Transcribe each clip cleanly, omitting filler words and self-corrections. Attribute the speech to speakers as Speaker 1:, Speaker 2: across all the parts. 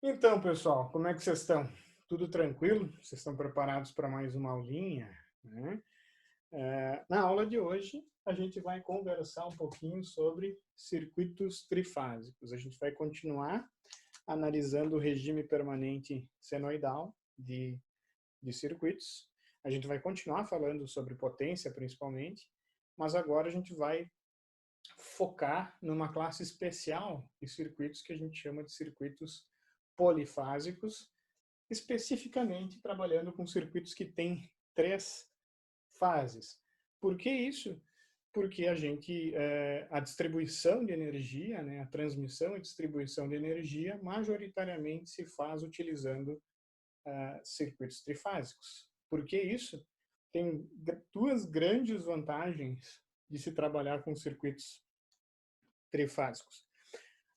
Speaker 1: Então, pessoal, como é que vocês estão? Tudo tranquilo? Vocês estão preparados para mais uma aulinha, né? Na aula de hoje, a gente vai conversar um pouquinho sobre circuitos trifásicos. A gente vai continuar analisando o regime permanente senoidal de circuitos. A gente vai continuar falando sobre potência, principalmente, mas agora a gente vai focar numa classe especial de circuitos que a gente chama de circuitos polifásicos, especificamente trabalhando com circuitos que têm 3 fases. Por que isso? Porque a distribuição de energia, né, a transmissão e distribuição de energia, majoritariamente se faz utilizando circuitos trifásicos. Por que isso? Tem duas grandes vantagens de se trabalhar com circuitos trifásicos.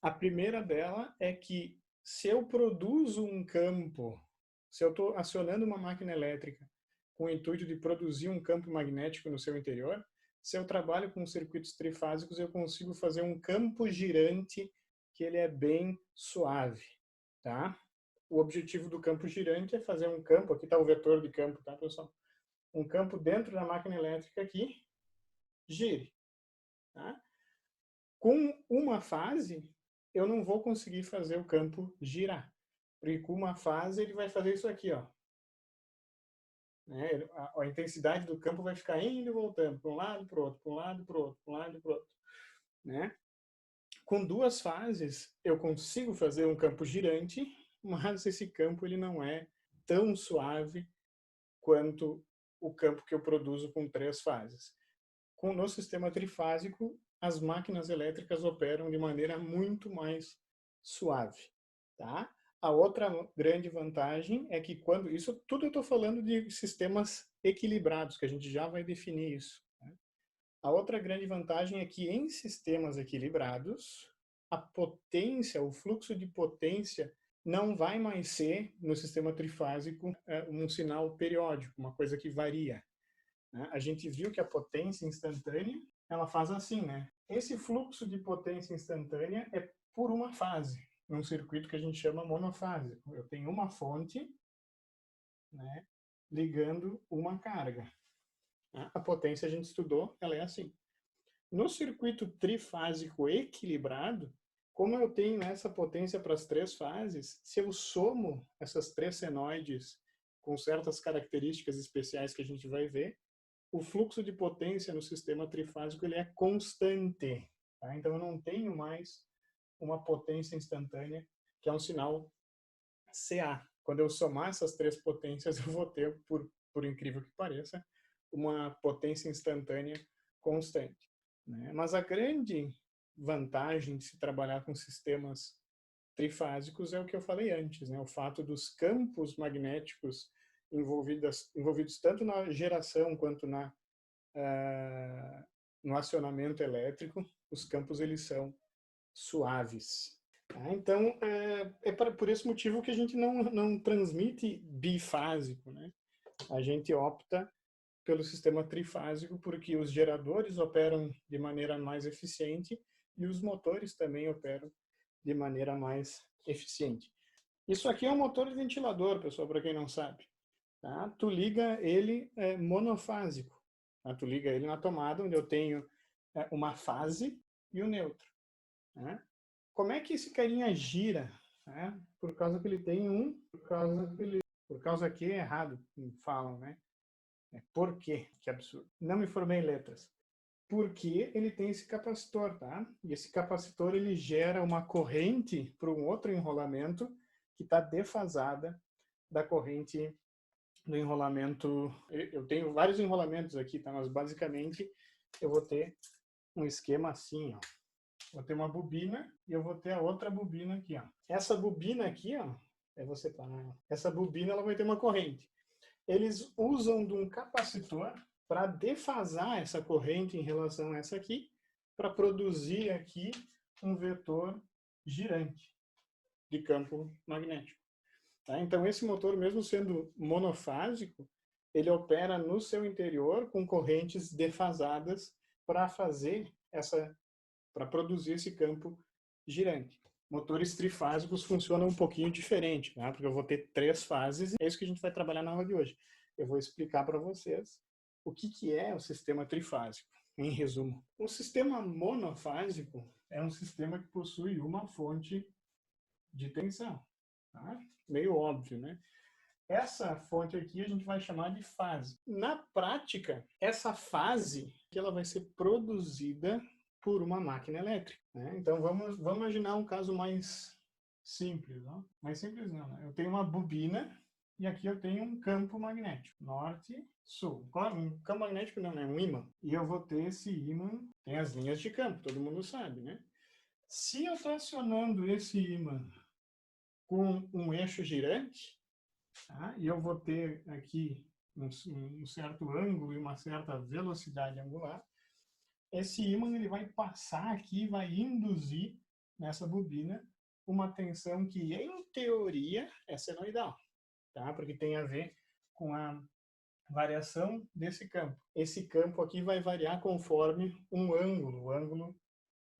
Speaker 1: A primeira dela é que se eu produzo um campo, se eu estou acionando uma máquina elétrica com o intuito de produzir um campo magnético no seu interior, se eu trabalho com circuitos trifásicos, eu consigo fazer um campo girante que ele é bem suave, tá? O objetivo do campo girante é fazer um campo, aqui está o vetor de campo, tá, pessoal? Um campo dentro da máquina elétrica que gire, tá? Com uma fase, eu não vou conseguir fazer o campo girar. Porque com uma fase ele vai fazer isso aqui, ó. Né? A intensidade do campo vai ficar indo e voltando, para um lado, para o outro, para um lado, para o outro, para um lado, para o outro. Né? Com 2 fases, eu consigo fazer um campo girante, mas esse campo ele não é tão suave quanto o campo que eu produzo com 3 fases. No sistema trifásico, as máquinas elétricas operam de maneira muito mais suave, tá? A outra grande vantagem é que isso tudo eu estou falando de sistemas equilibrados, que a gente já vai definir isso. Né? A outra grande vantagem é que em sistemas equilibrados, a potência, o fluxo de potência não vai mais ser, no sistema trifásico, um sinal periódico, uma coisa que varia. A gente viu que a potência instantânea, ela faz assim, né? Esse fluxo de potência instantânea é por uma fase, num circuito que a gente chama monofásico. Eu tenho uma fonte, né, ligando uma carga. A potência a gente estudou, ela é assim. No circuito trifásico equilibrado, como eu tenho essa potência para as 3 fases, se eu somo essas 3 senoides com certas características especiais que a gente vai ver, o fluxo de potência no sistema trifásico ele é constante. Tá? Então, eu não tenho mais uma potência instantânea, que é um sinal CA. Quando eu somar essas 3 potências, eu vou ter, por incrível que pareça, uma potência instantânea constante. Né? Mas a grande vantagem de se trabalhar com sistemas trifásicos é o que eu falei antes, né? O fato dos campos magnéticos envolvidos tanto na geração quanto no acionamento elétrico, os campos eles são suaves. Tá? Então, por esse motivo que a gente não transmite bifásico. Né? A gente opta pelo sistema trifásico porque os geradores operam de maneira mais eficiente e os motores também operam de maneira mais eficiente. Isso aqui é um motor de ventilador, pessoal, para quem não sabe. Tá? Tu liga ele monofásico. Tá? Tu liga ele na tomada, onde eu tenho uma fase e o neutro. Né? Como é que esse carinha gira? Né? Por causa que ele tem por causa que é errado, falam, né? Por quê? Que absurdo. Não me formei em letras. Porque ele tem esse capacitor, tá? E esse capacitor ele gera uma corrente para um outro enrolamento que está defasada da corrente do enrolamento. Eu tenho vários enrolamentos aqui, tá? Mas basicamente eu vou ter um esquema assim, ó. Vou ter uma bobina e eu vou ter a outra bobina aqui, ó. Essa bobina aqui, ó, você parar. Essa bobina ela vai ter uma corrente. Eles usam de um capacitor para defasar essa corrente em relação a essa aqui, para produzir aqui um vetor girante de campo magnético. Tá? Então, esse motor, mesmo sendo monofásico, ele opera no seu interior com correntes defasadas para produzir esse campo girante. Motores trifásicos funcionam um pouquinho diferente, né? Porque eu vou ter 3 fases e é isso que a gente vai trabalhar na aula de hoje. Eu vou explicar para vocês o que é o sistema trifásico, em resumo. O sistema monofásico é um sistema que possui uma fonte de tensão, tá? Meio óbvio, né? Essa fonte aqui a gente vai chamar de fase. Na prática, essa fase ela vai ser produzida por uma máquina elétrica, né? Então vamos imaginar um caso mais simples, não? Mais simples não, né? Eu tenho uma bobina e aqui eu tenho um campo magnético, norte, sul. Um campo magnético não, né? Um ímã. E eu vou ter esse ímã, tem as linhas de campo, todo mundo sabe, né? Se eu estou acionando esse ímã com um eixo girante, tá? E eu vou ter aqui um certo ângulo e uma certa velocidade angular, esse ímã ele vai passar aqui, vai induzir nessa bobina uma tensão que, em teoria, é senoidal, tá? Porque tem a ver com a variação desse campo. Esse campo aqui vai variar conforme um ângulo. O ângulo,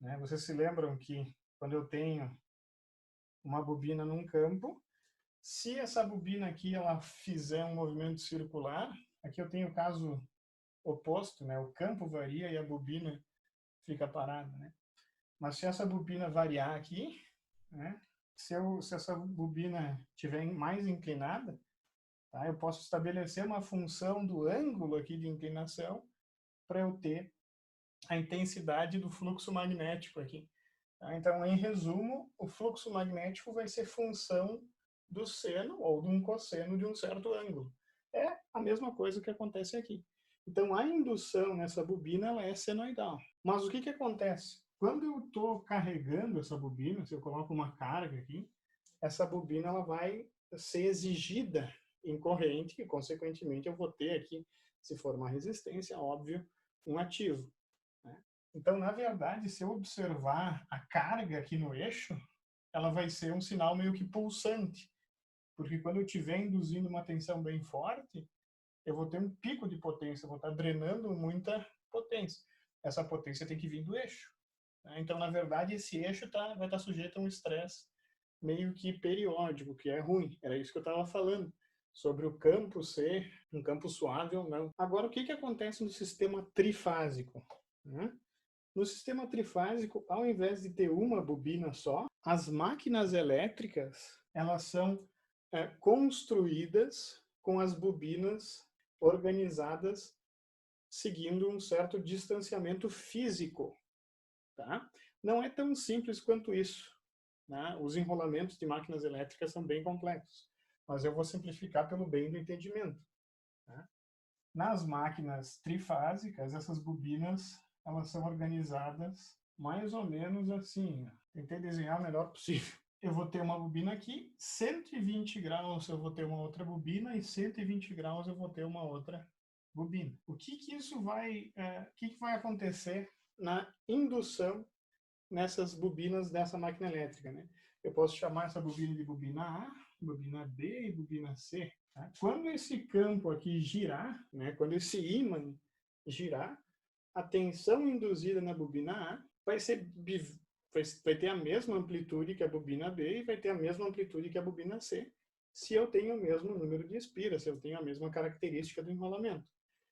Speaker 1: né? Vocês se lembram que quando eu tenho uma bobina num campo, se essa bobina aqui ela fizer um movimento circular, aqui eu tenho o caso oposto, né? O campo varia e a bobina fica parada, né? Mas se essa bobina variar aqui, né? Se essa bobina estiver mais inclinada, tá? Eu posso estabelecer uma função do ângulo aqui de inclinação para eu ter a intensidade do fluxo magnético aqui. Tá? Então, em resumo, o fluxo magnético vai ser função do seno ou de um cosseno de um certo ângulo. É a mesma coisa que acontece aqui. Então, a indução nessa bobina ela é senoidal. Mas o que acontece? Quando eu estou carregando essa bobina, se eu coloco uma carga aqui, essa bobina ela vai ser exigida em corrente e, consequentemente, eu vou ter aqui, se for uma resistência, óbvio, um ativo. Né? Então, na verdade, se eu observar a carga aqui no eixo, ela vai ser um sinal meio que pulsante, porque quando eu estiver induzindo uma tensão bem forte, eu vou ter um pico de potência, eu vou estar drenando muita potência. Essa potência tem que vir do eixo. Né? Então, na verdade, esse eixo vai estar sujeito a um estresse meio que periódico, que é ruim. Era isso que eu estava falando, sobre o campo ser um campo suave ou não. Agora, o que acontece no sistema trifásico? Né? No sistema trifásico, ao invés de ter uma bobina só, as máquinas elétricas elas são construídas com as bobinas organizadas seguindo um certo distanciamento físico. Tá? Não é tão simples quanto isso. Né? Os enrolamentos de máquinas elétricas são bem complexos, mas eu vou simplificar pelo bem do entendimento. Tá? Nas máquinas trifásicas, essas bobinas elas são organizadas mais ou menos assim. Tentei desenhar o melhor possível. Eu vou ter uma bobina aqui, 120 graus eu vou ter uma outra bobina e 120 graus eu vou ter uma outra bobina. O que isso vai, que vai acontecer na indução nessas bobinas dessa máquina elétrica, né? Eu posso chamar essa bobina de bobina A, bobina B e bobina C. Tá? Quando esse campo aqui girar, né? Quando esse ímã girar, a tensão induzida na bobina A vai ter a mesma amplitude que a bobina B e vai ter a mesma amplitude que a bobina C, se eu tenho o mesmo número de espiras, se eu tenho a mesma característica do enrolamento.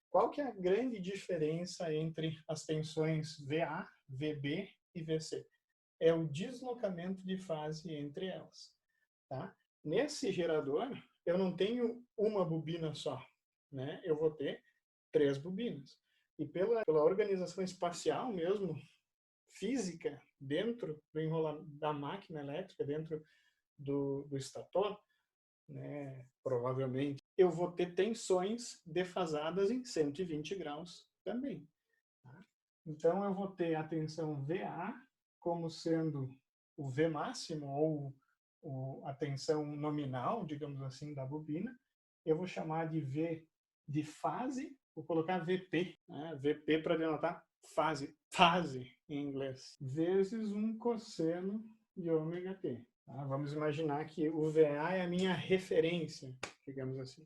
Speaker 1: Qual que é a grande diferença entre as tensões VA, VB e VC? É o deslocamento de fase entre elas. Tá? Nesse gerador, eu não tenho uma bobina só. Né? Eu vou ter 3 bobinas. E pela organização espacial mesmo, física, dentro da máquina elétrica, dentro do estator, né, provavelmente, eu vou ter tensões defasadas em 120 graus também. Tá? Então, eu vou ter a tensão VA como sendo o V máximo, ou a tensão nominal, digamos assim, da bobina. Eu vou chamar de V de fase, vou colocar VP, né? VP para denotar fase em inglês, vezes um cosseno de ômega t. Tá? Vamos imaginar que o VA é a minha referência, digamos assim.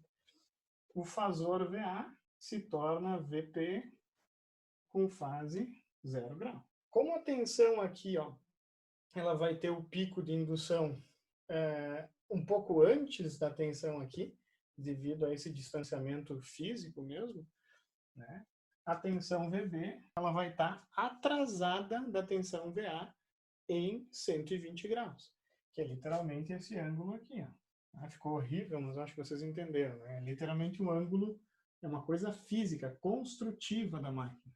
Speaker 1: O fasor VA se torna VP com fase 0 grau. Como a tensão aqui, ó, ela vai ter o pico de indução um pouco antes da tensão aqui, devido a esse distanciamento físico mesmo, né? A tensão VB ela vai estar atrasada da tensão VA em 120 graus, que é literalmente esse ângulo aqui. Ó. Ficou horrível, mas acho que vocês entenderam. Né? Literalmente um ângulo é uma coisa física, construtiva da máquina.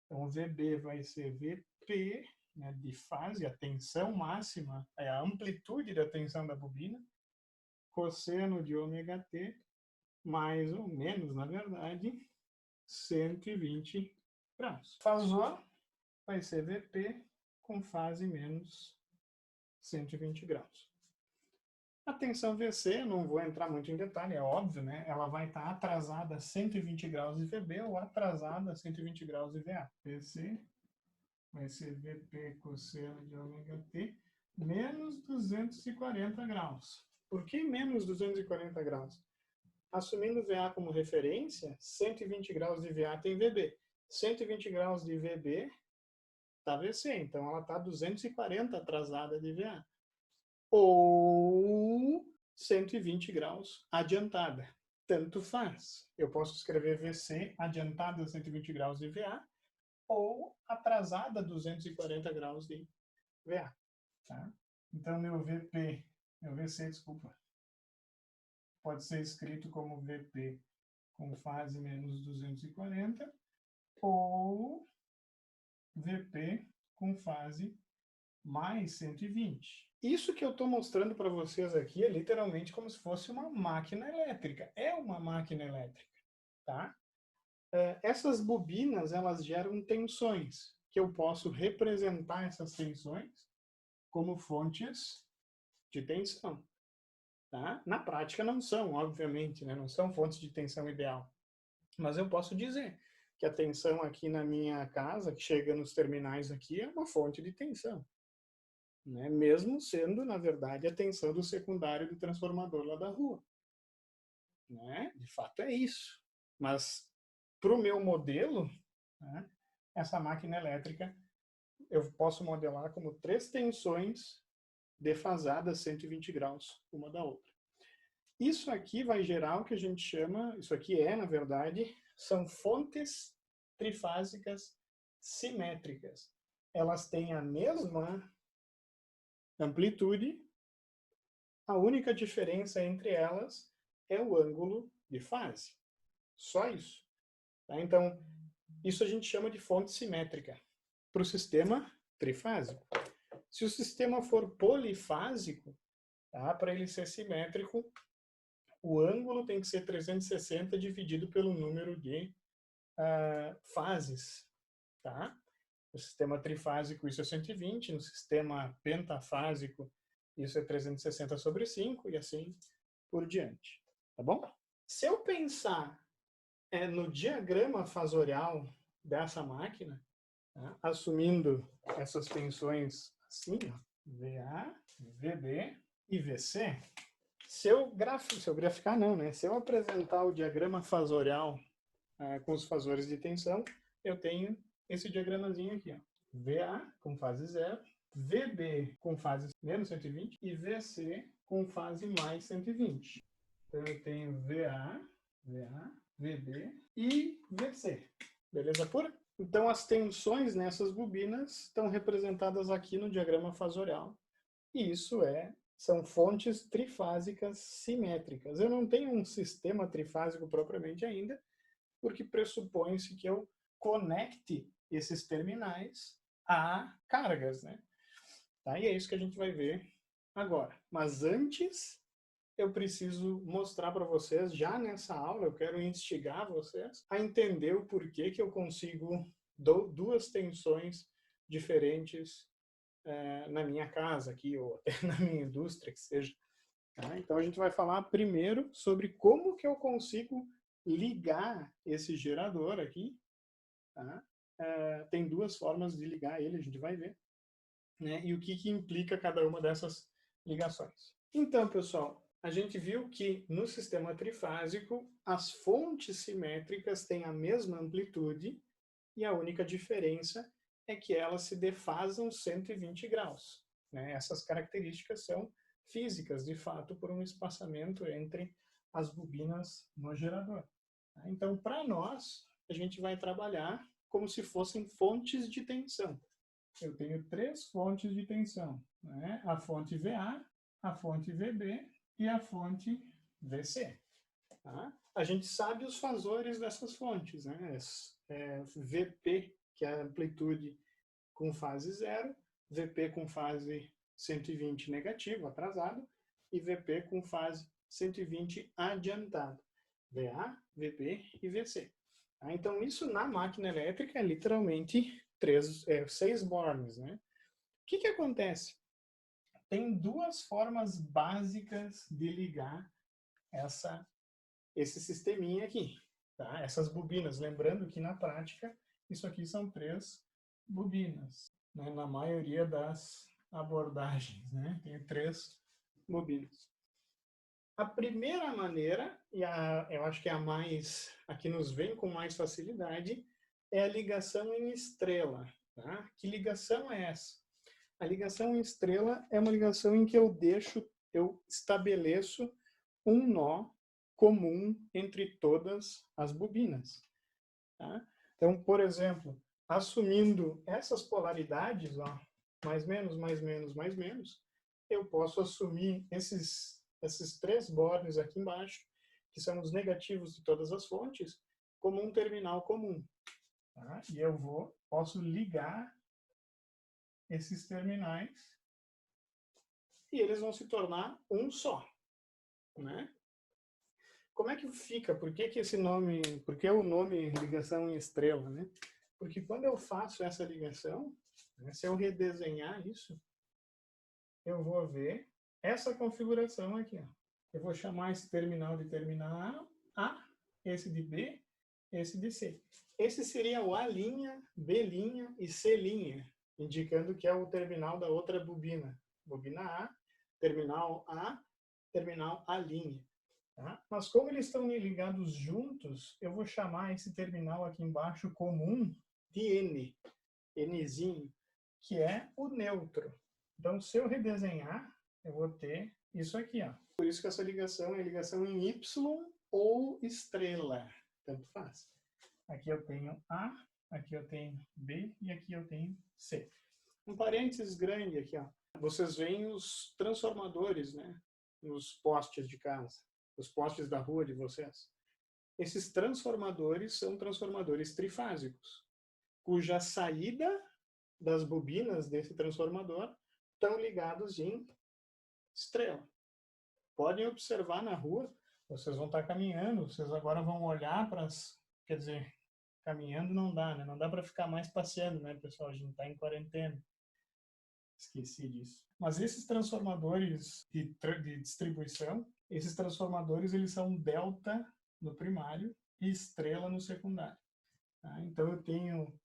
Speaker 1: Então, o VB vai ser VP, né, de fase, a tensão máxima, é a amplitude da tensão da bobina, cosseno de ômega t, mais ou menos, na verdade, 120 graus. Fasor vai ser VP com fase menos 120 graus. A tensão VC, não vou entrar muito em detalhe, é óbvio, né? Ela vai estar atrasada a 120 graus de VB ou atrasada a 120 graus de VA. VC vai ser VP cosseno de ômega t menos 240 graus. Por que menos 240 graus? Assumindo VA como referência, 120 graus de VA tem VB. 120 graus de VB está VC, então ela está 240 atrasada de VA. Ou 120 graus adiantada. Tanto faz. Eu posso escrever VC adiantada a 120 graus de VA ou atrasada a 240 graus de VA. Tá? Então, meu VC, desculpa, pode ser escrito como VP com fase menos 240 ou VP com fase mais 120. Isso que eu estou mostrando para vocês aqui é literalmente como se fosse uma máquina elétrica. É uma máquina elétrica, tá? Essas bobinas, elas geram tensões, que eu posso representar essas tensões como fontes de tensão. Tá? Na prática não são, obviamente, né? Não são fontes de tensão ideal. Mas eu posso dizer que a tensão aqui na minha casa, que chega nos terminais aqui, é uma fonte de tensão. Né? Mesmo sendo, na verdade, a tensão do secundário do transformador lá da rua. Né? De fato é isso. Mas, para o meu modelo, né, essa máquina elétrica, eu posso modelar como 3 tensões defasadas 120 graus uma da outra. Isso aqui vai gerar o que a gente chama, isso aqui na verdade, são fontes trifásicas simétricas. Elas têm a mesma amplitude, a única diferença entre elas é o ângulo de fase. Só isso. Tá? Então, isso a gente chama de fonte simétrica para o sistema trifásico. Se o sistema for polifásico, tá? Para ele ser simétrico, o ângulo tem que ser 360 dividido pelo número de fases. Tá? No sistema trifásico isso é 120, no sistema pentafásico isso é 360 sobre 5 e assim por diante. Tá bom? Se eu pensar no diagrama fasorial dessa máquina, tá? Assumindo essas tensões assim, ó, VA, VB e VC, se eu graficar não, né? Se eu apresentar o diagrama fasorial com os fasores de tensão, eu tenho esse diagramazinho aqui, ó. VA com fase 0, VB com fase menos 120 e VC com fase mais 120. Então eu tenho VA, VB e VC. Beleza pura? Então as tensões nessas bobinas estão representadas aqui no diagrama fasorial. E isso são fontes trifásicas simétricas. Eu não tenho um sistema trifásico propriamente ainda, porque pressupõe-se que eu conecte esses terminais a cargas, né? Tá? E é isso que a gente vai ver agora. Mas antes, eu preciso mostrar para vocês, já nessa aula, eu quero instigar vocês a entender o porquê que eu consigo duas tensões diferentes na minha casa aqui, ou até na minha indústria, que seja. Tá? Então a gente vai falar primeiro sobre como que eu consigo ligar esse gerador aqui. Tá? Tem 2 formas de ligar ele, a gente vai ver. Né? E o que implica cada uma dessas ligações. Então, pessoal, a gente viu que no sistema trifásico as fontes simétricas têm a mesma amplitude e a única diferença é que elas se defasam 120 graus. Né? Essas características são físicas, de fato, por um espaçamento entre as bobinas no gerador. Então, para nós, a gente vai trabalhar como se fossem fontes de tensão. Eu tenho 3 fontes de tensão, né? A fonte VA, a fonte VB e a fonte VC. Tá? A gente sabe os fasores dessas fontes, né? VP, que é a amplitude com fase 0, VP com fase 120 negativo, atrasado, e VP com fase 120 adiantado. VA, VP e VC. Tá? Então, isso na máquina elétrica é literalmente 6 bornes. Né? O que acontece? Tem 2 formas básicas de ligar esse sisteminha aqui. Tá? Essas bobinas. Lembrando que na prática, isso aqui são 3 bobinas. Né? Na maioria das abordagens. Né? Tem 3 bobinas. A primeira maneira, e eu acho que é a que nos vem com mais facilidade, é a ligação em estrela. Tá? Que ligação é essa? A ligação em estrela é uma ligação em que eu estabeleço um nó comum entre todas as bobinas. Tá? Então, por exemplo, assumindo essas polaridades, ó, mais menos, mais menos, mais menos, eu posso assumir esses 3 bornes aqui embaixo, que são os negativos de todas as fontes, como um terminal comum. Tá? E eu posso ligar esses terminais e eles vão se tornar um só. Né? Como é que fica? Por que esse nome, por que o nome ligação em estrela? Né? Porque quando eu faço essa ligação, né, se eu redesenhar isso, eu vou ver essa configuração aqui. Ó. Eu vou chamar esse terminal de terminal A, esse de B, esse de C. Esse seria o A', B' e C', indicando que é o terminal da outra bobina. Bobina A, terminal A A'. Tá? Mas como eles estão ligados juntos, eu vou chamar esse terminal aqui embaixo comum de N, Nzinho, que é o neutro. Então, se eu redesenhar, eu vou ter isso aqui. Ó. Por isso que essa ligação é ligação em Y ou estrela. Tanto faz. Aqui eu tenho A, aqui eu tenho B e aqui eu tenho C. Um parênteses grande aqui. Ó. Vocês veem os transformadores, né? Nos postes de casa, os postes da rua de vocês. Esses transformadores são transformadores trifásicos, cuja saída das bobinas desse transformador estão ligados em estrela. Podem observar na rua, vocês vão estar caminhando, vocês agora vão olhar para as... Quer dizer, caminhando não dá, né? Não dá para ficar mais passeando, né, pessoal? A gente está em quarentena. Esqueci disso. Mas esses transformadores de distribuição, esses transformadores, eles são delta no primário e estrela no secundário. Tá? Então, eu tenho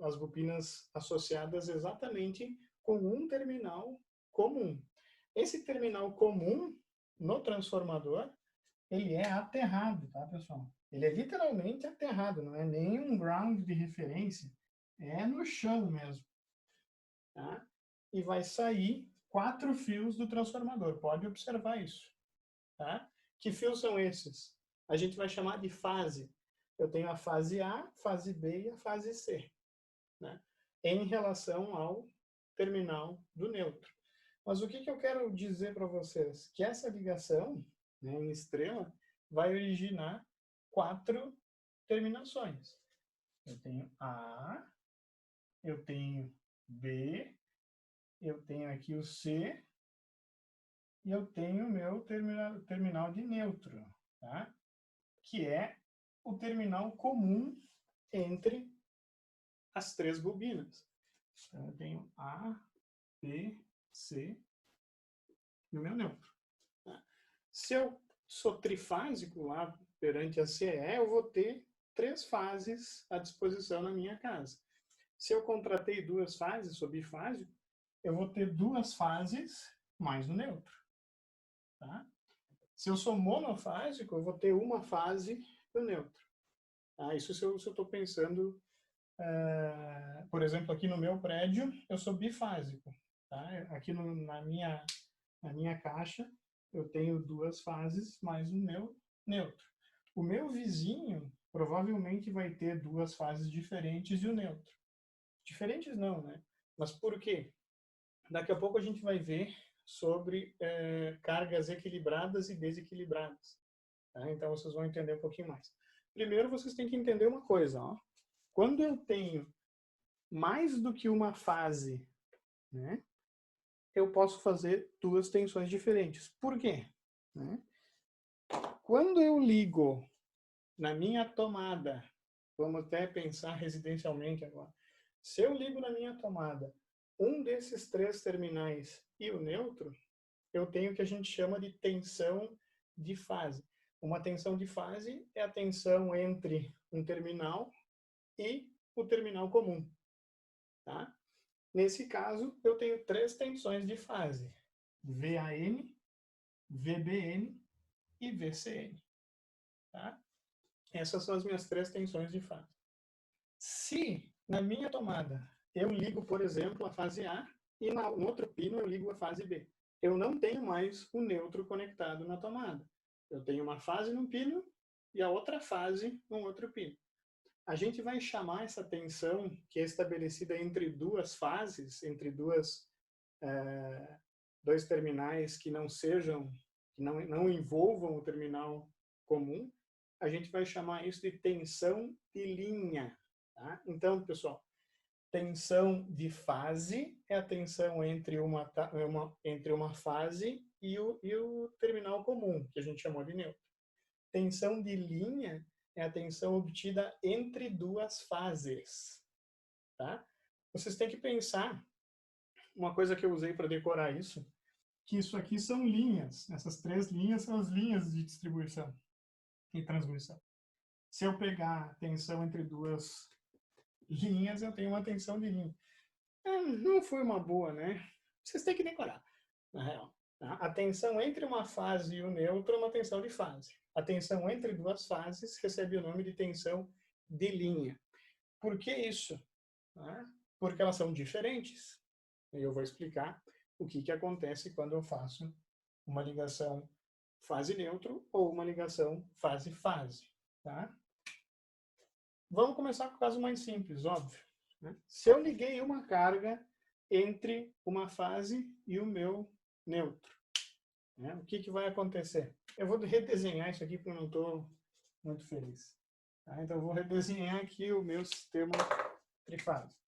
Speaker 1: as bobinas associadas exatamente com um terminal comum. Esse terminal comum, no transformador, ele é aterrado, tá, pessoal? Ele é literalmente aterrado, não é nem um ground de referência, é no chão mesmo. Tá? E vai sair 4 fios do transformador, pode observar isso. Tá? Que fios são esses? A gente vai chamar de fase. Eu tenho a fase A, fase B e a fase C, né? Em relação ao terminal do neutro. Mas o que eu quero dizer para vocês? Que essa ligação, né, em estrela vai originar 4 terminações. Eu tenho A, eu tenho B, eu tenho aqui o C e eu tenho o meu terminal de neutro, tá? Que é o terminal comum entre as 3 bobinas. Então, eu tenho A, B, C e o meu neutro. Tá? Se eu sou trifásico lá perante a CE, eu vou ter 3 fases à disposição na minha casa. Se eu contratei 2 fases, sou bifásico, eu vou ter 2 fases mais o neutro. Tá? Se eu sou monofásico, eu vou ter uma fase do neutro. Tá? Isso se eu estou pensando por exemplo, aqui no meu prédio, eu sou bifásico. Tá? Aqui na minha caixa, eu tenho 2 fases mais o meu neutro. O meu vizinho provavelmente vai ter 2 fases diferentes e o neutro. Diferentes não, né? Mas por quê? Daqui a pouco a gente vai ver sobre cargas equilibradas e desequilibradas. Tá? Então vocês vão entender um pouquinho mais. Primeiro vocês têm que entender uma coisa. Ó. Quando eu tenho mais do que uma fase, né, eu posso fazer 2 tensões diferentes. Por quê? Né? Quando eu ligo na minha tomada, vamos até pensar residencialmente agora, se eu ligo na minha tomada um desses 3 terminais e o neutro, eu tenho o que a gente chama de tensão de fase. Uma tensão de fase é a tensão entre um terminal e o terminal comum. Tá? Nesse caso, eu tenho 3 tensões de fase: VAN, VBN e VCN. Tá? Essas são as minhas 3 tensões de fase. Se na minha tomada eu ligo, por exemplo, a fase A e no outro pino eu ligo a fase B, eu não tenho mais o neutro conectado na tomada. Eu tenho uma fase num pino e a outra fase num outro pino. A gente vai chamar essa tensão que é estabelecida entre 2 fases, entre dois terminais que não sejam, que não envolvam o terminal comum, a gente vai chamar isso de tensão de linha. Tá? Então, pessoal, tensão de fase é a tensão entre uma fase e o terminal comum, que a gente chamou de neutro. Tensão de linha é a tensão obtida entre 2 fases. Tá? Vocês têm que pensar, uma coisa que eu usei para decorar isso, que isso aqui são linhas. Essas 3 linhas são as linhas de distribuição e transmissão. Se eu pegar a tensão entre 2 linhas, eu tenho uma tensão de linha. Não foi uma boa, né? Vocês têm que decorar, na real. Tá? A tensão entre uma fase e o neutro é uma tensão de fase. A tensão entre 2 fases recebe o nome de tensão de linha. Por que isso? Tá? Porque elas são diferentes. E eu vou explicar o que acontece quando eu faço uma ligação fase-neutro ou uma ligação fase-fase. Tá? Vamos começar com o caso mais simples, óbvio. Né? Se eu liguei uma carga entre uma fase e o meu neutro, né? O que vai acontecer? Eu vou redesenhar isso aqui porque eu não estou muito feliz. Tá? Então, eu vou redesenhar aqui o meu sistema trifásico.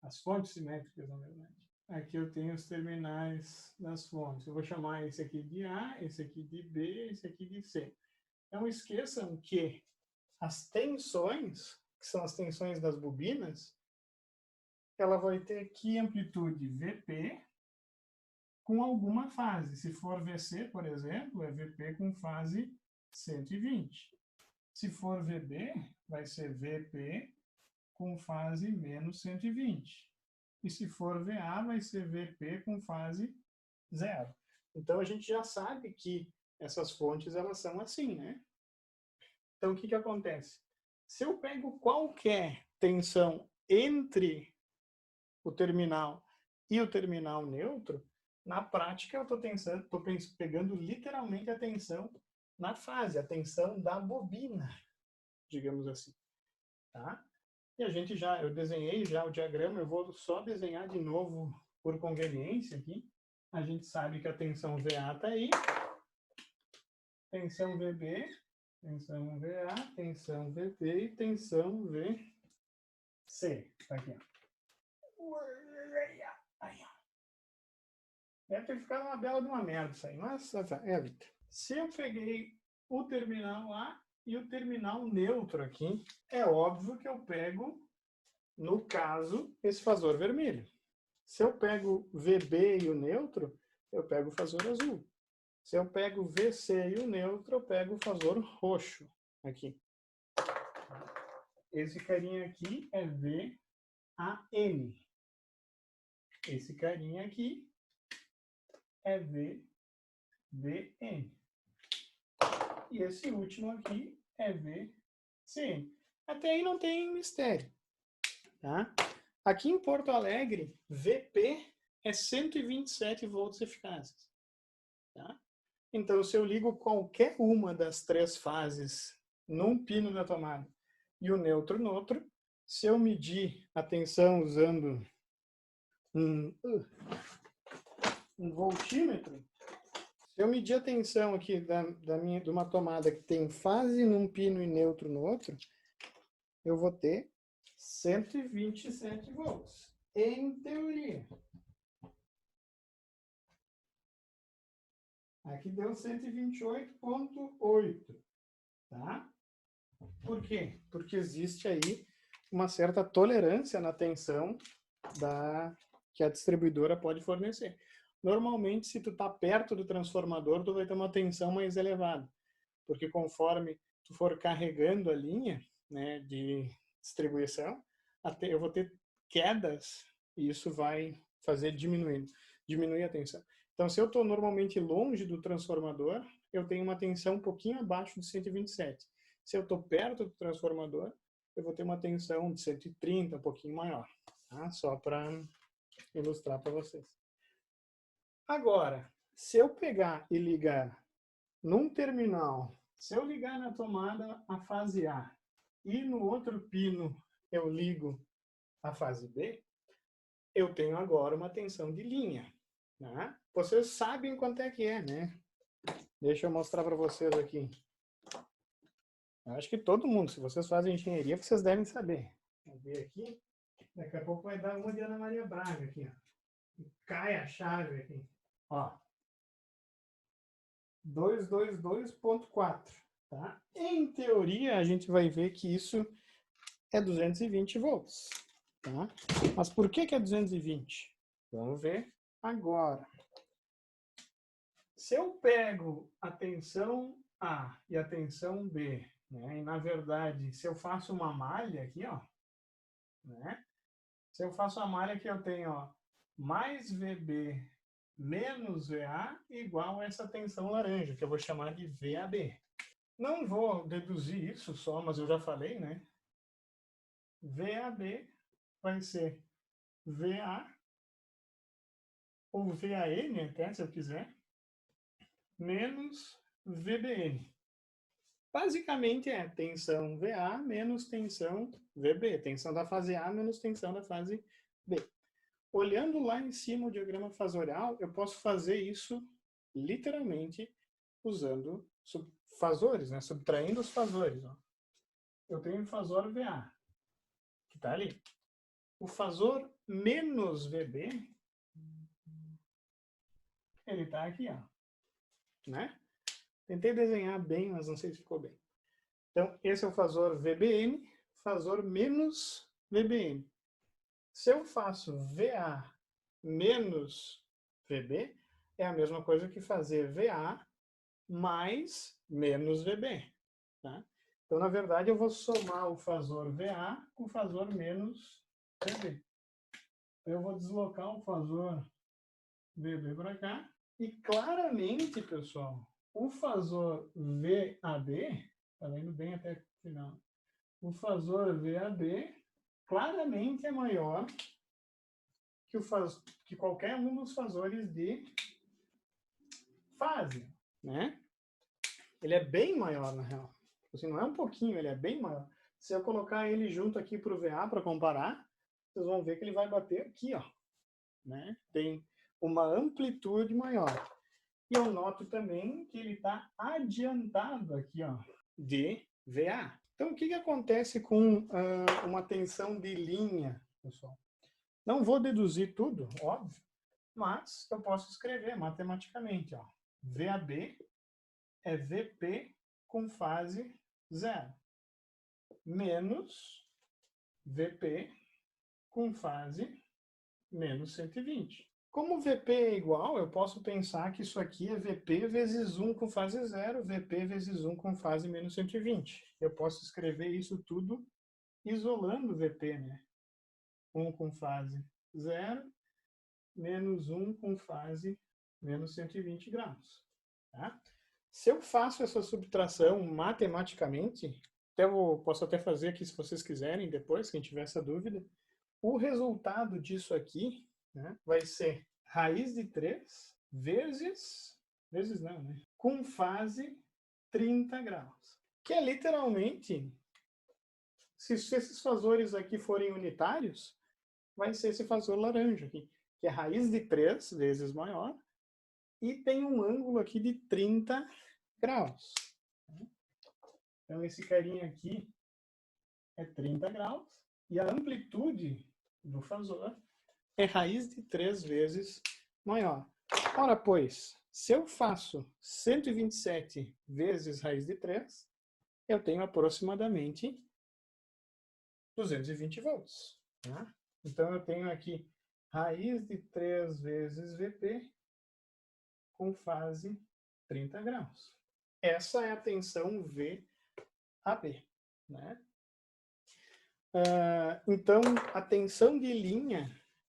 Speaker 1: As fontes simétricas, na verdade. Aqui eu tenho os terminais das fontes. Eu vou chamar esse aqui de A, esse aqui de B, esse aqui de C. Não esqueçam que as tensões, que são as tensões das bobinas, ela vai ter aqui amplitude VP com alguma fase. Se for VC, por exemplo, é VP com fase 120. Se for VB, vai ser VP com fase menos 120. E se for VA, vai ser VP com fase 0. Então, a gente já sabe que essas fontes elas são assim, né? Então, o que acontece? Se eu pego qualquer tensão entre o terminal e o terminal neutro, na prática eu estou pegando literalmente a tensão na fase, a tensão da bobina, digamos assim. Tá? E eu desenhei já o diagrama, eu vou só desenhar de novo por conveniência aqui. A gente sabe que a tensão VA está aí, tensão VB, tensão VA, tensão VB e tensão VC. Tá aqui, ó. Deve ter ficado uma bela de uma merda isso aí, mas é a vida. Se eu peguei o terminal A e o terminal neutro aqui, é óbvio que eu pego, no caso, esse fasor vermelho. Se eu pego VB e o neutro, eu pego o fasor azul. Se eu pego VC e o neutro, eu pego o fasor roxo aqui. Esse carinha aqui é VAN. Esse carinha aqui é VBN. E esse último aqui é VCN. Até aí não tem mistério. Tá? Aqui em Porto Alegre, VP é 127 volts eficazes. Tá? Então, se eu ligo qualquer uma das 3 fases num pino da tomada e o neutro no outro, se eu medir a tensão usando um voltímetro, se eu medir a tensão aqui de uma tomada que tem fase num pino e neutro no outro, eu vou ter 127 volts, em teoria. Aqui deu 128,8, tá? Por quê? Porque existe aí uma certa tolerância na tensão que a distribuidora pode fornecer. Normalmente, se tu está perto do transformador, tu vai ter uma tensão mais elevada, porque conforme tu for carregando a linha, né, de distribuição, eu vou ter quedas e isso vai fazer diminuir a tensão. Então, se eu estou normalmente longe do transformador, eu tenho uma tensão um pouquinho abaixo de 127. Se eu estou perto do transformador, eu vou ter uma tensão de 130, um pouquinho maior. Tá? Só para ilustrar para vocês. Agora, se eu pegar e ligar num terminal, se eu ligar na tomada a fase A e no outro pino eu ligo a fase B, eu tenho agora uma tensão de linha. Né? Vocês sabem quanto é que é, né? Deixa eu mostrar para vocês aqui. Eu acho que todo mundo, se vocês fazem engenharia, vocês devem saber. Vou ver aqui. Daqui a pouco vai dar uma de Ana Maria Braga aqui, ó. Cai a chave aqui. Ó. 222.4. Tá? Em teoria, a gente vai ver que isso é 220 volts. Tá? Mas por que é 220? Vamos ver agora. Se eu pego a tensão A e a tensão B, né, e na verdade, se eu faço uma malha aqui, ó, né, se eu faço a malha que eu tenho, ó, mais VB menos VA igual a essa tensão laranja, que eu vou chamar de VAB. Não vou deduzir isso só, mas eu já falei, né? VAB vai ser VA ou VAN, até se eu quiser, menos VBN. Basicamente é tensão VA menos tensão VB, tensão da fase A menos tensão da fase B. Olhando lá em cima o diagrama fasorial, eu posso fazer isso literalmente usando fasores, né? Subtraindo os fasores. Ó. Eu tenho o fasor VA, que está ali. O fasor menos VB, ele está aqui, ó. Né? Tentei desenhar bem, mas não sei se ficou bem. Então, esse é o fasor VBN, fasor menos VBN. Se eu faço VA menos VB, é a mesma coisa que fazer VA mais menos VB. Tá? Então, na verdade, eu vou somar o fasor VA com o fasor menos VB. Eu vou deslocar o fasor VB para cá. E claramente, pessoal, o fasor VAB, está indo bem até o final, o fasor VAB claramente é maior que qualquer um dos fasores de fase, né? Ele é bem maior, na real. Assim, não é um pouquinho, ele é bem maior. Se eu colocar ele junto aqui para o VA para comparar, vocês vão ver que ele vai bater aqui, ó. Né? Tem uma amplitude maior. E eu noto também que ele está adiantado aqui, ó, de VA. Então, o que acontece com uma tensão de linha, pessoal? Não vou deduzir tudo, óbvio, mas eu posso escrever matematicamente. Ó. VAB é VP com fase 0, menos VP com fase menos 120. Como VP é igual, eu posso pensar que isso aqui é VP vezes 1 com fase 0, VP vezes 1 com fase menos 120. Eu posso escrever isso tudo isolando o VP, né? 1 com fase 0, menos 1 com fase menos 120 graus. Tá? Se eu faço essa subtração matematicamente, posso até fazer aqui se vocês quiserem depois, quem tiver essa dúvida, o resultado disso aqui, né, vai ser raiz de 3 vezes não, né? Com fase 30 graus. Que é literalmente, se esses fasores aqui forem unitários, vai ser esse fasor laranja aqui, que é raiz de 3 vezes maior, e tem um ângulo aqui de 30 graus. Então, esse carinha aqui é 30 graus, e a amplitude do fasor é raiz de 3 vezes maior. Ora, pois, se eu faço 127 vezes raiz de 3, eu tenho aproximadamente 220 volts. Tá? Então, eu tenho aqui raiz de 3 vezes VP com fase 30 graus. Essa é a tensão VAB. Né? Então, a tensão de linha,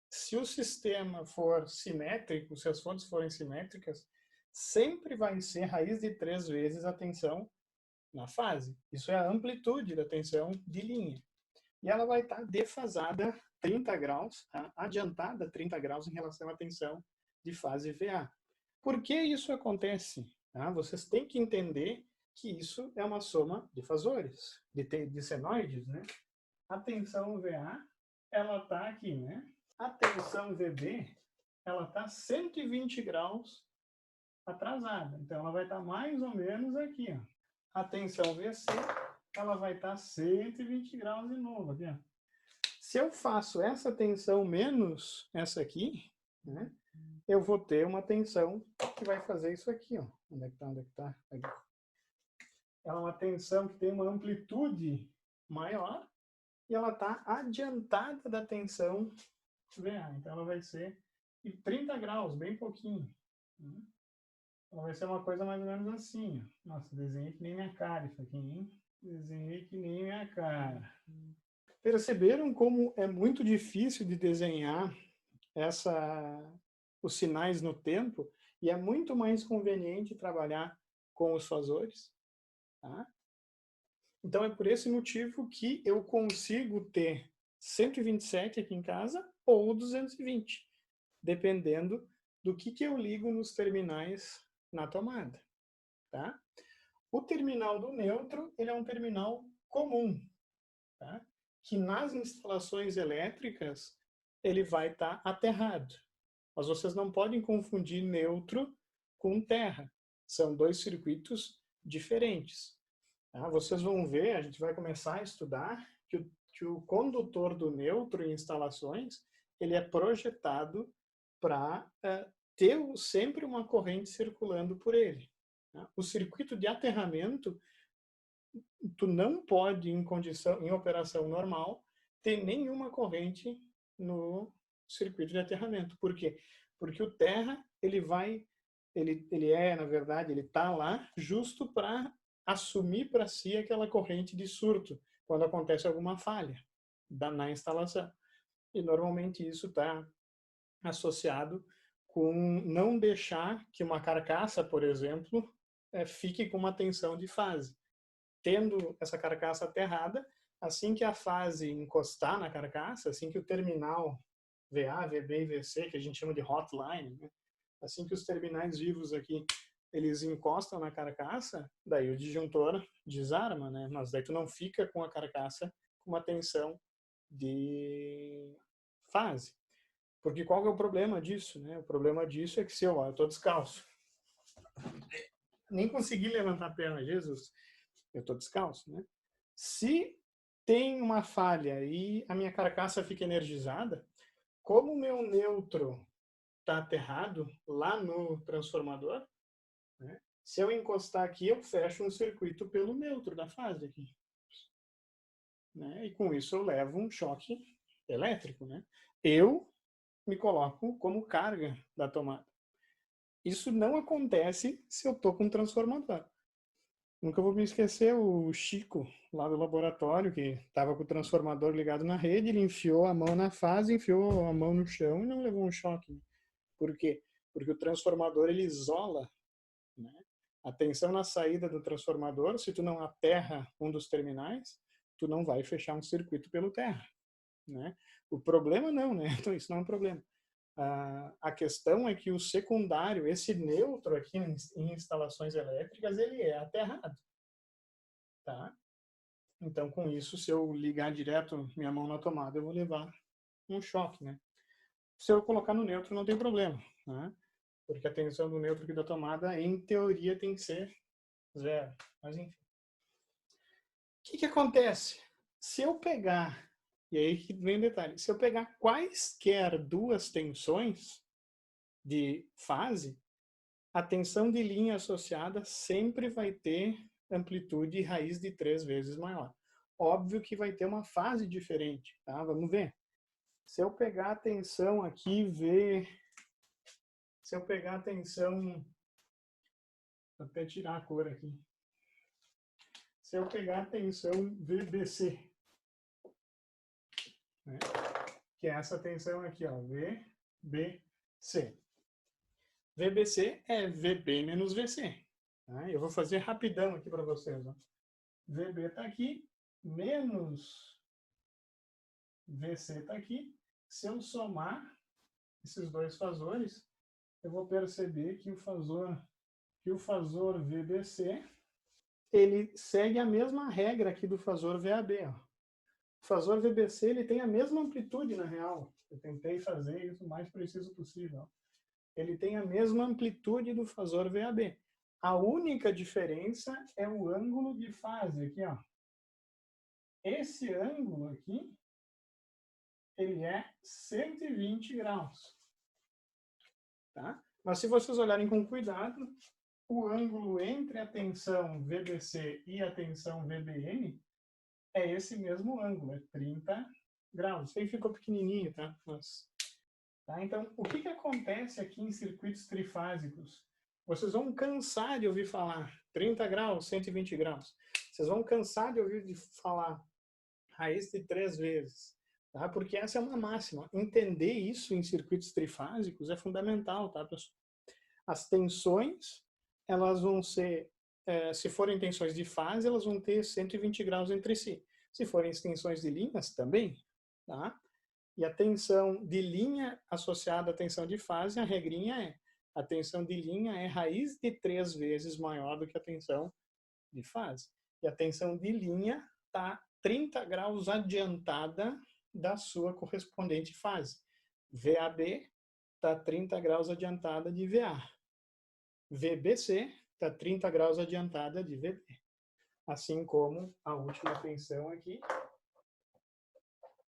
Speaker 1: se o sistema for simétrico, se as fontes forem simétricas, sempre vai ser raiz de 3 vezes a tensão na fase. Isso é a amplitude da tensão de linha. E ela vai estar defasada 30 graus, adiantada 30 graus em relação à tensão de fase VA. Por que isso acontece? Vocês têm que entender que isso é uma soma de fasores, de senoides, né? A tensão VA, ela está aqui, né? A tensão VB, ela está 120 graus atrasada. Então, ela vai estar mais ou menos aqui, ó. A tensão VC, ela vai estar 120 graus de novo, aqui, ó. Se eu faço essa tensão menos essa aqui, né? Eu vou ter uma tensão que vai fazer isso aqui, ó. Onde é que tá? Onde é que tá? Aqui. Ela é uma tensão que tem uma amplitude maior, e ela está adiantada da tensão VA. Então, ela vai ser de 30 graus, bem pouquinho. Ela vai ser uma coisa mais ou menos assim. Nossa, desenhei que nem minha cara isso aqui, hein? Desenhei que nem minha cara. Perceberam como é muito difícil de desenhar os sinais no tempo? E é muito mais conveniente trabalhar com os fasores? Tá? Então, é por esse motivo que eu consigo ter 127 aqui em casa ou 220, dependendo do que eu ligo nos terminais na tomada. Tá? O terminal do neutro, ele é um terminal comum, tá? Que nas instalações elétricas ele vai estar aterrado. Mas vocês não podem confundir neutro com terra. São dois circuitos diferentes. Vocês vão ver, a gente vai começar a estudar que o condutor do neutro em instalações, ele é projetado para ter sempre uma corrente circulando por ele. O circuito de aterramento, tu não pode, em operação normal, ter nenhuma corrente no circuito de aterramento. Por quê? Porque o terra, na verdade, ele está lá justo para assumir para si aquela corrente de surto, quando acontece alguma falha na instalação. E normalmente isso está associado com não deixar que uma carcaça, por exemplo, fique com uma tensão de fase. Tendo essa carcaça aterrada, assim que a fase encostar na carcaça, assim que o terminal VA, VB e VC, que a gente chama de hotline, né? Assim que os terminais vivos aqui, eles encostam na carcaça, daí o disjuntor desarma, né? Mas daí tu não fica com a carcaça com uma tensão de fase. Porque qual que é o problema disso, né? O problema disso é que se eu estou descalço, nem consegui levantar a perna, Jesus, eu estou descalço, né? Se tem uma falha e a minha carcaça fica energizada, como o meu neutro está aterrado lá no transformador, né? Se eu encostar aqui, eu fecho um circuito pelo neutro da fase aqui, né? E com isso eu levo um choque elétrico, né? Eu me coloco como carga da tomada. Isso não acontece se eu estou com um transformador. Nunca vou me esquecer o Chico, lá do laboratório, que estava com o transformador ligado na rede, ele enfiou a mão na fase, enfiou a mão no chão e não levou um choque. Por quê? Porque o transformador, ele isola, né? A tensão na saída do transformador, se tu não aterra um dos terminais, tu não vai fechar um circuito pelo terra. né? O problema não, né? Então, isso não é um problema. A questão é que o secundário, esse neutro aqui em instalações elétricas, ele é aterrado, tá? Então, com isso, se eu ligar direto minha mão na tomada, eu vou levar um choque, né? Se eu colocar no neutro, não tem problema, né? Porque a tensão do neutro aqui da tomada, em teoria, tem que ser zero. Mas, enfim. O que acontece? Se eu pegar, e aí que vem o detalhe, se eu pegar quaisquer duas tensões de fase, a tensão de linha associada sempre vai ter amplitude raiz de 3 vezes maior. Óbvio que vai ter uma fase diferente, tá? Vamos ver. Se eu pegar a tensão aqui, se eu pegar a tensão, vou até tirar a cor aqui. Se eu pegar a tensão VBC, né? Que é essa tensão aqui, ó, VBC. VBC é VB menos VC. Tá? Eu vou fazer rapidão aqui para vocês. Ó. VB está aqui, menos VC está aqui. Se eu somar esses dois fasores, eu vou perceber que o fasor VBC ele segue a mesma regra aqui do fasor VAB. Ó. O fasor VBC ele tem a mesma amplitude, na real. Eu tentei fazer isso o mais preciso possível. Ele tem a mesma amplitude do fasor VAB. A única diferença é o ângulo de fase aqui, ó. Esse ângulo aqui, ele é 120 graus. Tá? Mas se vocês olharem com cuidado, o ângulo entre a tensão VBC e a tensão VBN é esse mesmo ângulo, é 30 graus. Isso aí ficou pequenininho, tá? Tá? Então, o que acontece aqui em circuitos trifásicos? Vocês vão cansar de ouvir falar 30 graus, 120 graus. Vocês vão cansar de ouvir falar raiz de 3 vezes. Tá? Porque essa é uma máxima. Entender isso em circuitos trifásicos é fundamental, tá, pessoal? As tensões, elas vão ser, se forem tensões de fase, elas vão ter 120 graus entre si. Se forem tensões de linhas, também. Tá? E a tensão de linha associada à tensão de fase, a regrinha é, a tensão de linha é raiz de 3 vezes maior do que a tensão de fase. E a tensão de linha está 30 graus adiantada da sua correspondente fase. VAB está 30 graus adiantada de VA. VBC está 30 graus adiantada de VB. Assim como a última tensão aqui.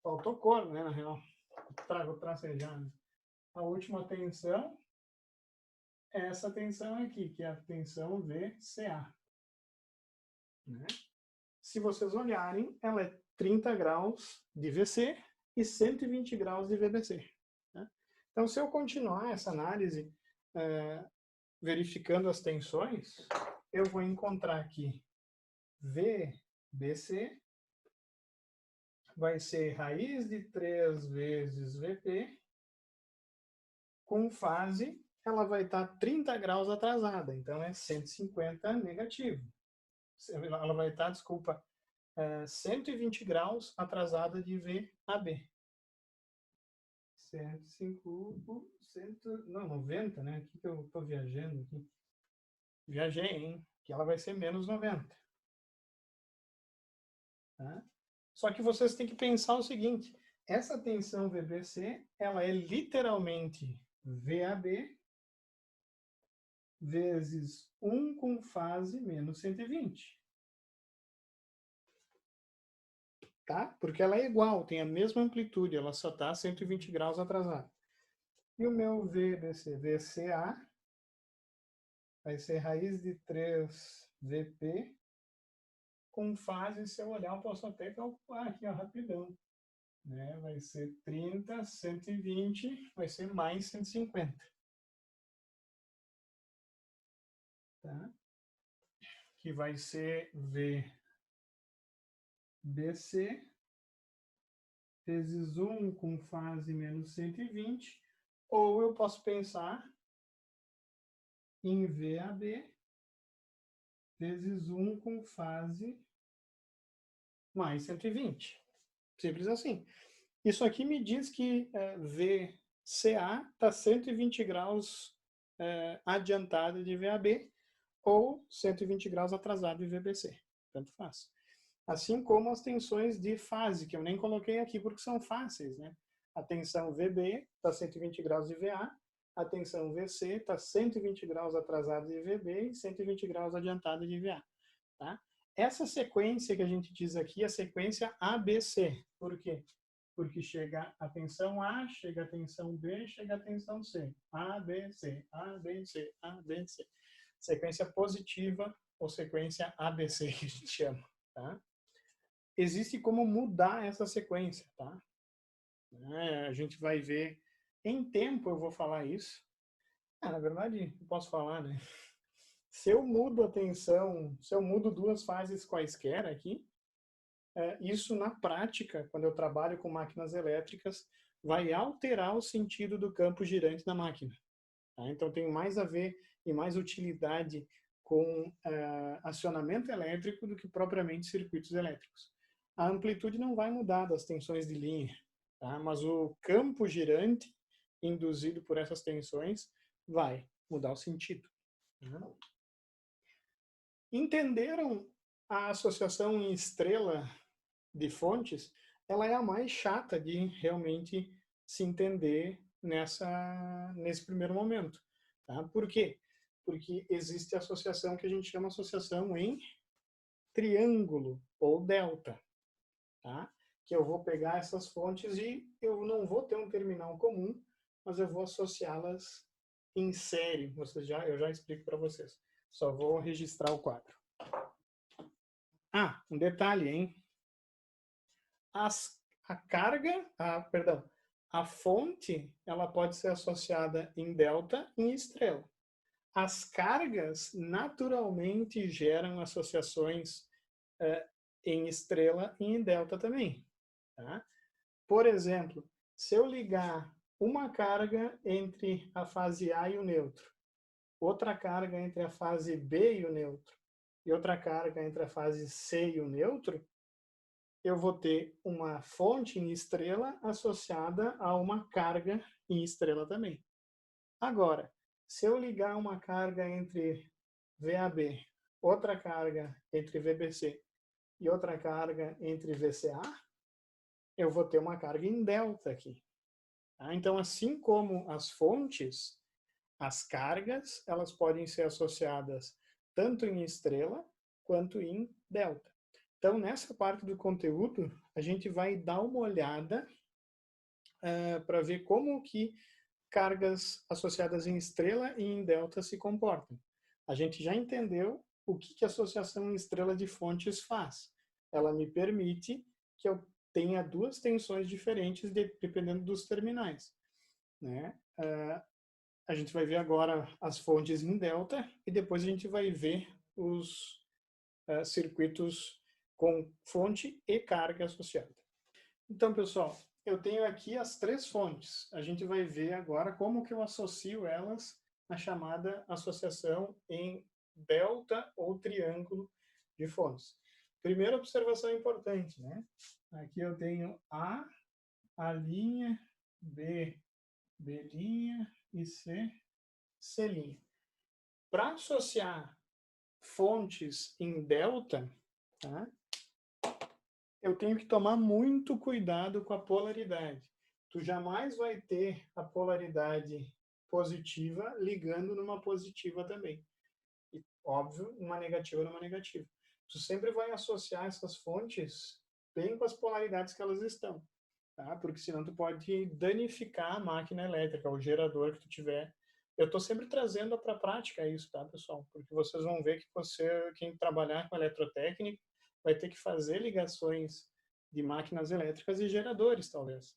Speaker 1: Faltou cor, né, na real. Vou tracejar. Né? A última tensão é essa tensão aqui, que é a tensão VCA. Né? Se vocês olharem, ela é 30 graus de VC e 120 graus de VBC. Né? Então, se eu continuar essa análise, verificando as tensões, eu vou encontrar aqui VBC vai ser raiz de 3 vezes VP, com fase, ela vai estar 30 graus atrasada, então é 150 negativo. Ela vai estar, 120 graus atrasada de VAB. 90, né? Aqui que eu estou viajando aqui. Viajei, hein? Que ela vai ser menos 90. Tá? Só que vocês têm que pensar o seguinte, essa tensão VBC, ela é literalmente VAB vezes 1 com fase menos 120. Tá? Porque ela é igual, tem a mesma amplitude, ela só está 120 graus atrasada. E o meu VBC, VCA, vai ser raiz de 3 VP, com fase, se eu olhar, eu posso até calcular aqui, ó, rapidão. Né? Vai ser 30, 120, vai ser mais 150. Tá? Que vai ser VBC vezes 1 com fase menos 120, ou eu posso pensar em VAB vezes 1 com fase mais 120. Simples assim. Isso aqui me diz que VCA está 120 graus adiantado de VAB ou 120 graus atrasado de VBC. Tanto faz. Assim como as tensões de fase, que eu nem coloquei aqui porque são fáceis, né? A tensão VB está 120 graus de VA, a tensão VC está 120 graus atrasado de VB e 120 graus adiantado de VA. Tá? Essa sequência que a gente diz aqui é a sequência ABC. Por quê? Porque chega a tensão A, chega a tensão B, chega a tensão C. A, B, C, A, B, C, A, B, C. Sequência positiva ou sequência ABC que a gente chama. Tá? Existe como mudar essa sequência. Tá? A gente vai ver em tempo, eu vou falar isso. Na verdade, eu posso falar, né? Se eu mudo a tensão, se eu mudo duas fases quaisquer aqui, isso na prática, quando eu trabalho com máquinas elétricas, vai alterar o sentido do campo girante da máquina. Tá? Então tem mais a ver e mais utilidade com acionamento elétrico do que propriamente circuitos elétricos. A amplitude não vai mudar das tensões de linha, tá? Mas o campo girante induzido por essas tensões vai mudar o sentido. Tá? Entenderam a associação em estrela de fontes? Ela é a mais chata de realmente se entender nesse primeiro momento. Tá? Por quê? Porque existe a associação que a gente chama associação em triângulo ou delta. Tá? Que eu vou pegar essas fontes e eu não vou ter um terminal comum, mas eu vou associá-las em série. Eu já explico para vocês. Só vou registrar o quadro. Ah, um detalhe, hein? A fonte, ela pode ser associada em delta e em estrela. As cargas naturalmente geram associações em estrela e em delta também. Tá? Por exemplo, se eu ligar uma carga entre a fase A e o neutro, outra carga entre a fase B e o neutro, e outra carga entre a fase C e o neutro, eu vou ter uma fonte em estrela associada a uma carga em estrela também. Agora, se eu ligar uma carga entre VAB, outra carga entre VBC e outra carga entre VCA, eu vou ter uma carga em delta aqui. Tá? Então, assim como as fontes, as cargas, elas podem ser associadas tanto em estrela quanto em delta. Então, nessa parte do conteúdo, a gente vai dar uma olhada para ver como que cargas associadas em estrela e em delta se comportam. A gente já entendeu o que a associação em estrela de fontes faz. Ela me permite que eu tenha duas tensões diferentes dependendo dos terminais. Né? A gente vai ver agora as fontes em delta e depois a gente vai ver os circuitos com fonte e carga associada. Então, pessoal, eu tenho aqui as três fontes. A gente vai ver agora como que eu associo elas na chamada associação em delta ou triângulo de fontes. Primeira observação importante, né? Aqui eu tenho A linha, B linha e C linha. Para associar fontes em delta, tá? Eu tenho que tomar muito cuidado com a polaridade. Tu jamais vai ter a polaridade positiva ligando numa positiva também. E, óbvio, uma negativa numa negativa. Tu sempre vai associar essas fontes bem com as polaridades que elas estão. Tá? Porque senão tu pode danificar a máquina elétrica, o gerador que tu tiver. Eu estou sempre trazendo para a prática isso, tá, pessoal? Porque vocês vão ver que quem trabalhar com eletrotécnica, vai ter que fazer ligações de máquinas elétricas e geradores, talvez.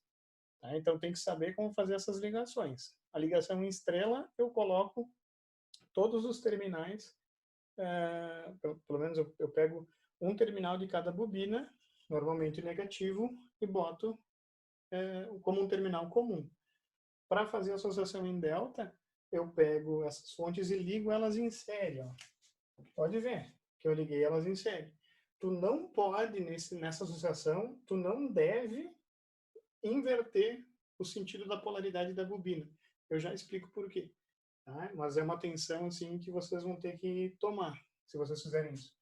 Speaker 1: Tá? Então, tem que saber como fazer essas ligações. A ligação em estrela, eu coloco todos os terminais, pelo menos eu pego um terminal de cada bobina, normalmente negativo, e boto como um terminal comum. Para fazer a associação em delta, eu pego essas fontes e ligo elas em série. Ó. Pode ver que eu liguei elas em série. Tu não pode, nessa associação, tu não deve inverter o sentido da polaridade da bobina. Eu já explico por quê. Tá? Mas é uma tensão assim que vocês vão ter que tomar, se vocês fizerem isso.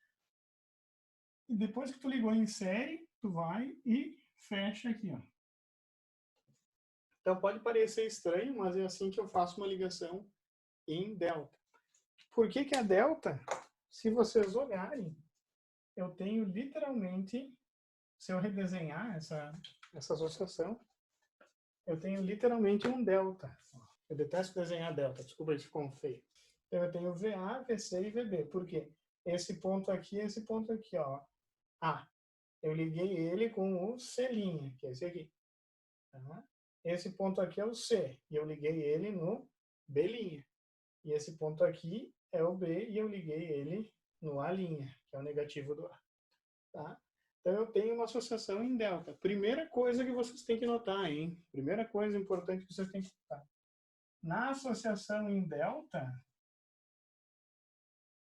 Speaker 1: E depois que tu ligou em série, tu vai e fecha aqui, ó. Então pode parecer estranho, mas é assim que eu faço uma ligação em delta. Por que que a delta? Se vocês olharem, eu tenho literalmente, se eu redesenhar essa associação, eu tenho literalmente um delta. Eu detesto desenhar delta, desculpa, isso ficou feio. Então eu tenho VA, VC e VB. Por quê? Esse ponto aqui, ó. A. Eu liguei ele com o C', que é esse aqui. Tá? Esse ponto aqui é o C, e eu liguei ele no B'. E esse ponto aqui é o B, e eu liguei ele no A', que é o negativo do A. Tá? Então eu tenho uma associação em delta. Primeira coisa que vocês têm que notar, hein? Primeira coisa importante que vocês têm que notar. Na associação em delta,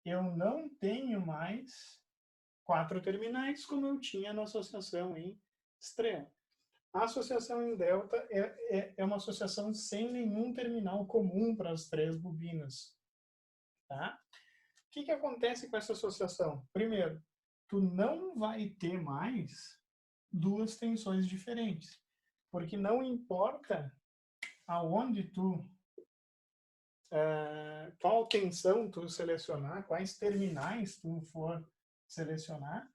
Speaker 1: eu não tenho mais 4 terminais como eu tinha na associação em estrela. A associação em delta é uma associação sem nenhum terminal comum para as 3 bobinas. Tá? O que acontece com essa associação? Primeiro, tu não vai ter mais 2 tensões diferentes. Porque não importa aonde tu, qual tensão tu selecionar, quais terminais tu for selecionar,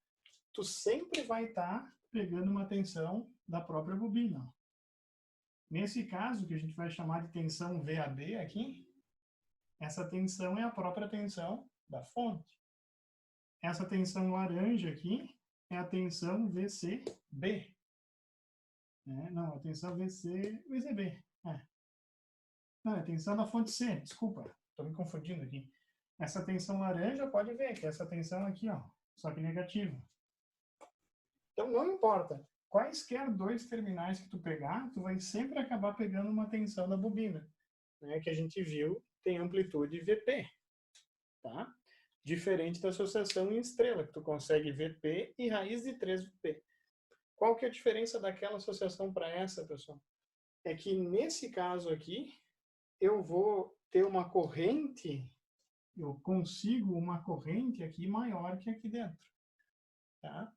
Speaker 1: tu sempre vai estar pegando uma tensão da própria bobina. Nesse caso, que a gente vai chamar de tensão VAB aqui, essa tensão é a própria tensão da fonte. Essa tensão laranja aqui é a tensão VCB. Não, a tensão VCB. Não, é a tensão da fonte C, desculpa, estou me confundindo aqui. Essa tensão laranja, pode ver que é essa tensão aqui, ó, só que negativa. Então, não importa. Quaisquer 2 terminais que tu pegar, tu vai sempre acabar pegando uma tensão da bobina, né, que a gente viu tem amplitude VP. Tá? Diferente da associação em estrela, que tu consegue VP e raiz de 3 VP. Qual que é a diferença daquela associação para essa, pessoal? É que nesse caso aqui, eu vou ter uma corrente, eu consigo uma corrente aqui maior que aqui dentro. Tá?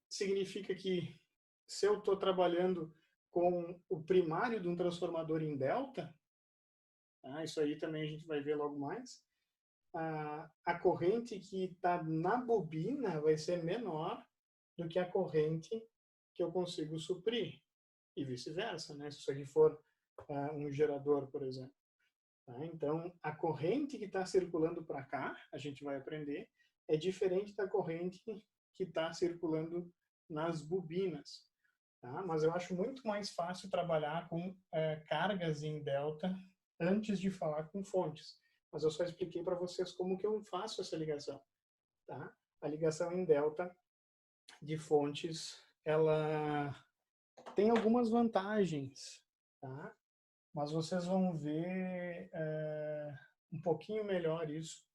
Speaker 1: Significa que se eu estou trabalhando com o primário de um transformador em delta, tá? Isso aí também a gente vai ver logo mais, a corrente que está na bobina vai ser menor do que a corrente que eu consigo suprir, e vice-versa, né? Se isso aqui for um gerador, por exemplo. Tá? Então, a corrente que está circulando para cá, a gente vai aprender, é diferente da corrente que está circulando nas bobinas. Tá? Mas eu acho muito mais fácil trabalhar com cargas em delta antes de falar com fontes. Mas eu só expliquei para vocês como que eu faço essa ligação. Tá? A ligação em delta de fontes, ela tem algumas vantagens, tá? Mas vocês vão ver um pouquinho melhor isso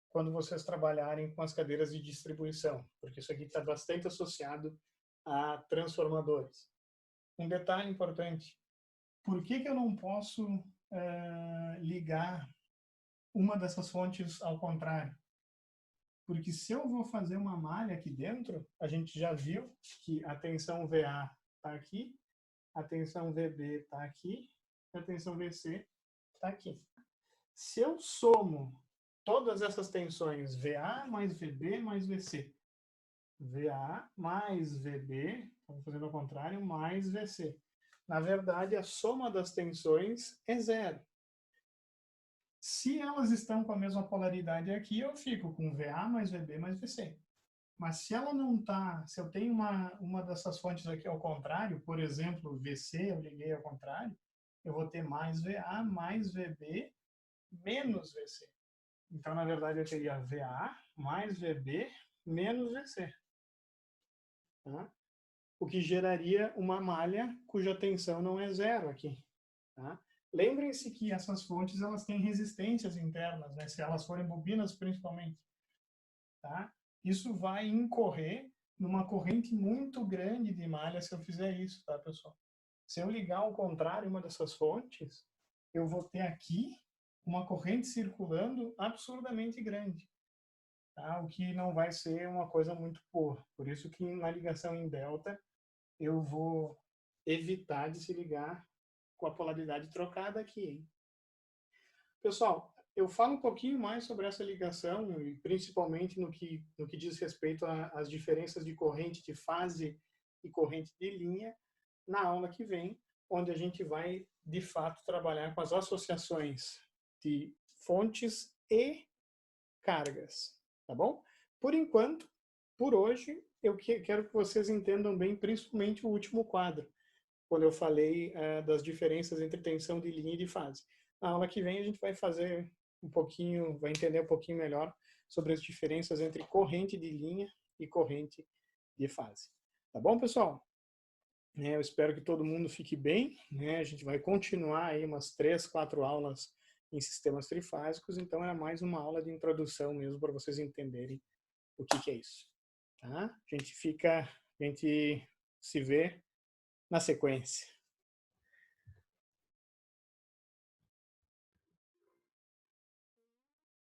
Speaker 1: quando vocês trabalharem com as cadeiras de distribuição, porque isso aqui está bastante associado a transformadores. Um detalhe importante, por que eu não posso ligar uma dessas fontes ao contrário? Porque se eu vou fazer uma malha aqui dentro, a gente já viu que a tensão VA está aqui, a tensão VB está aqui, e a tensão VC está aqui. Se eu somo todas essas tensões, VA mais VB mais VC, VA mais VB, estamos fazendo ao contrário, mais VC. Na verdade, a soma das tensões é 0. Se elas estão com a mesma polaridade aqui, eu fico com VA mais VB mais VC. Mas se ela não está, se eu tenho uma dessas fontes aqui ao contrário, por exemplo, VC, eu liguei ao contrário, eu vou ter mais VA mais VB menos VC. Então, na verdade, eu teria VA mais VB menos VC. Tá? O que geraria uma malha cuja tensão não é 0 aqui. Tá? Lembrem-se que essas fontes elas têm resistências internas, né? Se elas forem bobinas principalmente. Tá? Isso vai incorrer numa corrente muito grande de malha se eu fizer isso, tá, pessoal? Se eu ligar ao contrário uma dessas fontes, eu vou ter aqui uma corrente circulando absurdamente grande, tá? O que não vai ser uma coisa muito boa. Por isso que na ligação em delta, eu vou evitar de se ligar com a polaridade trocada aqui, hein? Pessoal, eu falo um pouquinho mais sobre essa ligação, e principalmente no que diz respeito às diferenças de corrente de fase e corrente de linha, na aula que vem, onde a gente vai, de fato, trabalhar com as associações de fontes e cargas, tá bom? Por enquanto, por hoje, eu quero que vocês entendam bem, principalmente o último quadro, quando eu falei das diferenças entre tensão de linha e de fase. Na aula que vem a gente vai fazer um pouquinho, vai entender um pouquinho melhor sobre as diferenças entre corrente de linha e corrente de fase. Tá bom, pessoal? Eu espero que todo mundo fique bem, né? A gente vai continuar aí umas 3, 4 aulas em sistemas trifásicos, então é mais uma aula de introdução mesmo para vocês entenderem o que é isso, tá? A gente se vê na sequência.